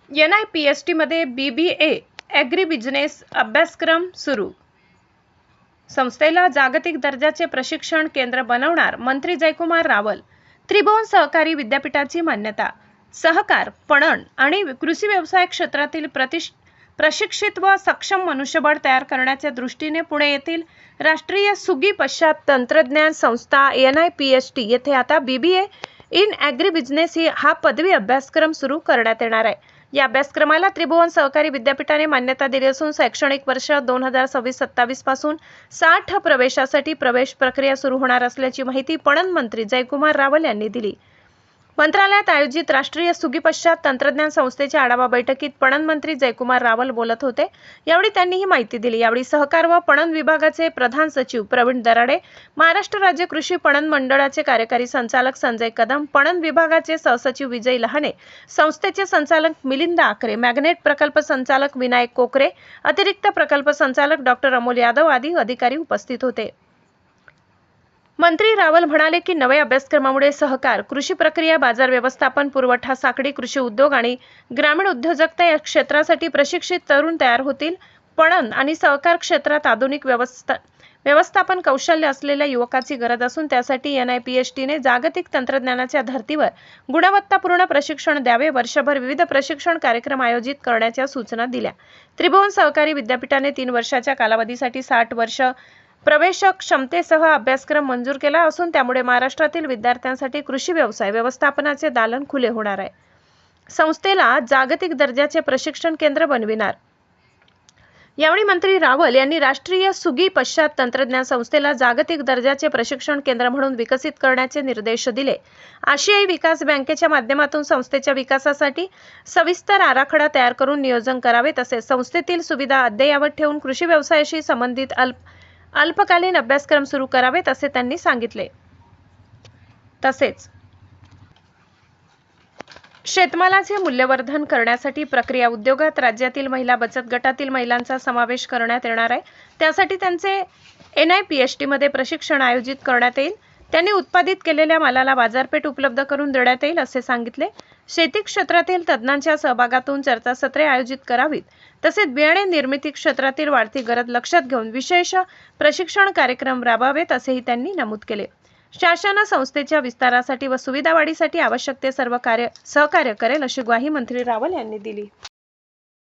NIPST मध्ये BBA agree business अभ्यासक्रम सुरू. संस्थेला जागतिक दर्जाचे प्रशिक्षण केंद्र बनवणार मंत्री जयकुमार रावल. त्रिभुवन सहकारी विद्यापीठाची मान्यता. सहकार, पणन आणि कृषी व्यवसाय क्षेत्रातील प्रशिक्षित व सक्षम मनुष्यबळ तयार करण्याच्या दृष्टीने पुणे येथील राष्ट्रीय सुगी पश्चात तंत्रज्ञान संस्था NIPST येथे आता BBA इन ॲग्री बिझनेस हा पदवी अभ्यासक्रम सुरू करण्यात येणार आहे. या अभ्यासक्रमाला त्रिभुवन सहकारी विद्यापीठाने मान्यता दिली असून शैक्षणिक वर्ष 2026-27 पासून 60 प्रवेशासाठी प्रवेश प्रक्रिया सुरू होणार असल्याची माहिती पणन मंत्री जयकुमार रावल यांनी दिली. मंत्रालयात आयोजित राष्ट्रीय सुगी पश्चात तंत्रज्ञान संस्थेच्या आढावा बैठकीत पणन मंत्री जयकुमार रावल बोलत होते. यावेळी त्यांनी ही माहिती दिली. यावेळी सहकार व पणन विभागाचे प्रधान सचिव प्रवीण दराडे, महाराष्ट्र राज्य कृषी पणन मंडळाचे कार्यकारी संचालक संजय कदम, पणन विभागाचे सहसचिव विजय लहाने, संस्थेचे संचालक मिलिंद आकरे, मॅग्नेट प्रकल्प संचालक विनायक कोकरे, अतिरिक्त प्रकल्प संचालक डॉक्टर अमोल यादव आदी अधिकारी उपस्थित होते. मंत्री रावल म्हणाले की नव्या अभ्यासक्रमामुळे सहकार, कृषी प्रक्रिया, बाजार व्यवस्थापन, पुरवठा साखळी, कृषी उद्योग आणि ग्रामीण उद्योजकता या क्षेत्रासाठी प्रशिक्षित तरुण तयार होतील. पणन आणि सहकार क्षेत्रात आधुनिक व्यवस्थापन कौशल्य असलेल्या युवकाची गरज असून त्यासाठी NIPSTने जागतिक तंत्रज्ञानाच्या धर्तीवर गुणवत्तापूर्ण प्रशिक्षण द्यावे. वर्षभर विविध प्रशिक्षण कार्यक्रम आयोजित करण्याच्या सूचना दिल्या. त्रिभुवन सहकारी विद्यापीठाने 3 वर्षाच्या कालावधीसाठी 60 वर्ष प्रवेश क्षमतेसह अभ्यासक्रम मंजूर केला असून त्यामुळे महाराष्ट्रातील विद्यार्थ्यांसाठी कृषी व्यवसाय व्यवस्थापनाचे दालन खुले होणार आहे. संस्थेला जागतिक दर्जाचे प्रशिक्षण केंद्र बनविणार. यावेळी मंत्री रावल यांनी राष्ट्रीय सुगी पश्चात तंत्रज्ञान संस्थेला जागतिक दर्जाचे प्रशिक्षण केंद्र म्हणून विकसित करण्याचे निर्देश दिले. आशियाई विकास बँकेच्या माध्यमातून संस्थेच्या विकासासाठी सविस्तर आराखडा तयार करून नियोजन करावे. तसेच संस्थेतील सुविधा अद्ययावत ठेवून कृषी व्यवसायाशी संबंधित अल्पकालीन अभ्यासक्रम सुरू करावेत असे त्यांनी सांगितले. तसेच शेतमालाचे मूल्यवर्धन करण्यासाठी प्रक्रिया उद्योगात राज्यातील महिला बचत गटातील महिलांचा समावेश करण्यात येणार आहे. त्यासाठी त्यांचे NIPST मध्ये प्रशिक्षण आयोजित करण्यात येईल. त्यांनी उत्पादित केलेल्या मालाला बाजारपेठ उपलब्ध करून देण्यात येईल असे सांगितले. शेती क्षेत्रातील तज्ज्ञांच्या सहभागातून चर्चासत्रे आयोजित करावीत. तसेच बियाणे निर्मिती क्षेत्रातील वाढती गरज लक्षात घेऊन विशेष प्रशिक्षण कार्यक्रम राबवावेत असेही त्यांनी नमूद केले. शासन संस्थेच्या विस्तारासाठी व सुविधा वाढीसाठी आवश्यक ते सर्व सहकार्य करेल अशी ग्वाही मंत्री रावल यांनी दिली.